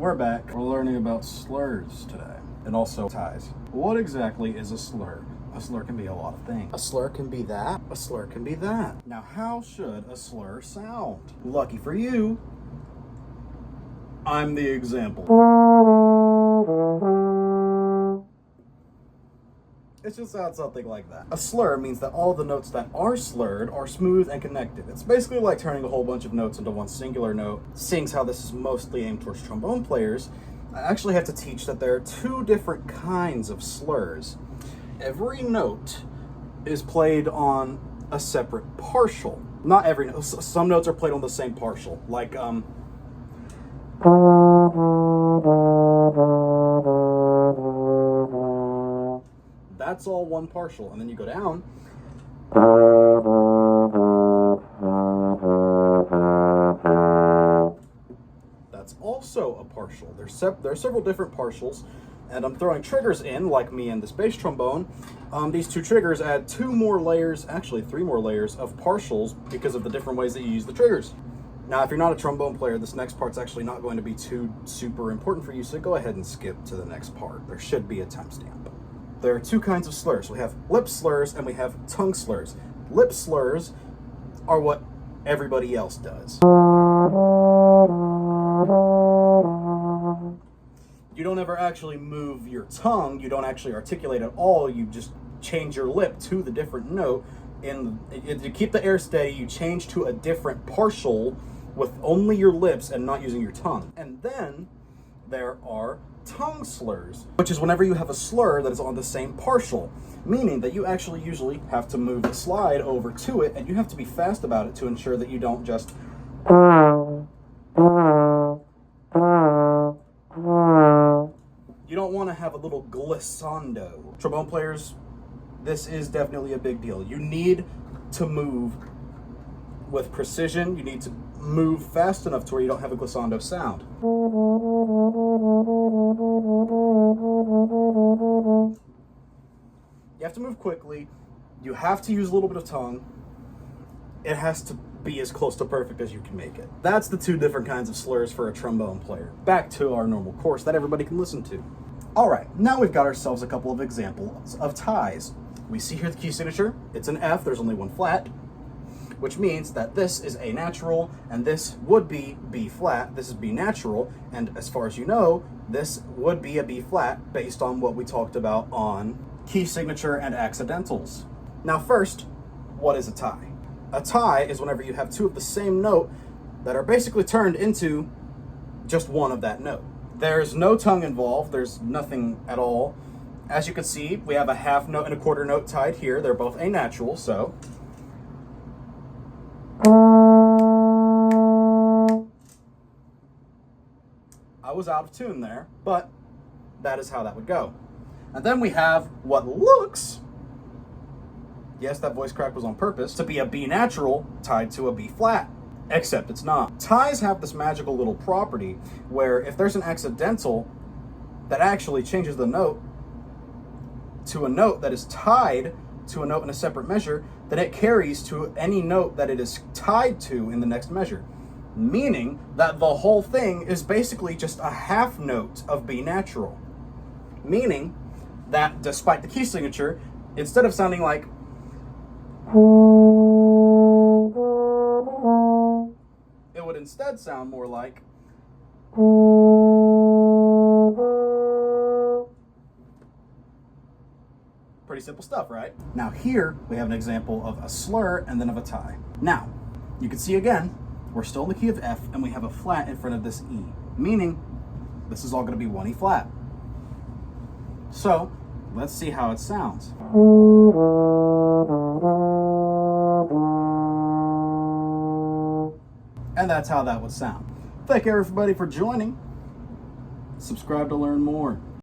We're back. We're learning about slurs today, and also ties. What exactly is a slur? A slur can be a lot of things. A slur can be that. A slur can be that. Now, how should a slur sound? Lucky for you, I'm the example. It just sounds something like that. A slur means that all the notes that are slurred are smooth and connected. It's basically like turning a whole bunch of notes into one singular note. Seeing as how this is mostly aimed towards trombone players, I actually have to teach that there are two different kinds of slurs. Every note is played on a separate partial. Not every note. Some notes are played on the same partial. Like, that's all one partial, and then you go down. That's also a partial. There are several different partials, and I'm throwing triggers in, like me and this bass trombone. These two triggers add two more layers, actually three more layers of partials because of the different ways that you use the triggers. Now, if you're not a trombone player, this next part's actually not going to be too super important for you, so go ahead and skip to the next part. There should be a timestamp. There are two kinds of slurs. We have lip slurs and we have tongue slurs. Lip slurs are what everybody else does. You don't ever actually move your tongue. You don't actually articulate at all. You just change your lip to the different note. To keep the air steady, you change to a different partial with only your lips and not using your tongue. And then there are tongue slurs, which is whenever you have a slur that is on the same partial, meaning that you actually usually have to move the slide over to it, and you have to be fast about it to ensure that you don't just you don't want to have a little glissando. Trombone players, this is definitely a big deal. You need to move with precision. You need to move fast enough to where you don't have a glissando sound. You have to move quickly. You have to use a little bit of tongue. It has to be as close to perfect as you can make it. That's the two different kinds of slurs for a trombone player. Back to our normal course that everybody can listen to. All right, now we've got ourselves a couple of examples of ties. We see here the key signature. It's an F, there's only one flat, which means that this is A natural, and this would be B flat. This is B natural, and as far as you know, this would be a B flat based on what we talked about on key signature and accidentals. Now first, what is a tie? A tie is whenever you have two of the same note that are basically turned into just one of that note. There's no tongue involved, there's nothing at all. As you can see, we have a half note and a quarter note tied here. They're both A natural, so I was out of tune there, but that is how that would go. And then we have what looks, yes, that voice crack was on purpose, to be a B natural tied to a B flat, except it's not. Ties have this magical little property where if there's an accidental that actually changes the note to a note that is tied to a note in a separate measure, then it carries to any note that it is tied to in the next measure. Meaning that the whole thing is basically just a half note of B natural. Meaning that despite the key signature, instead of sounding like it would instead sound more like pretty simple stuff, right? Now here we have an example of a slur and then of a tie. Now, you can see again, we're still in the key of F and we have a flat in front of this E, meaning this is all going to be one E flat. So let's see how it sounds. And that's how that would sound. Thank you everybody for joining. Subscribe to learn more.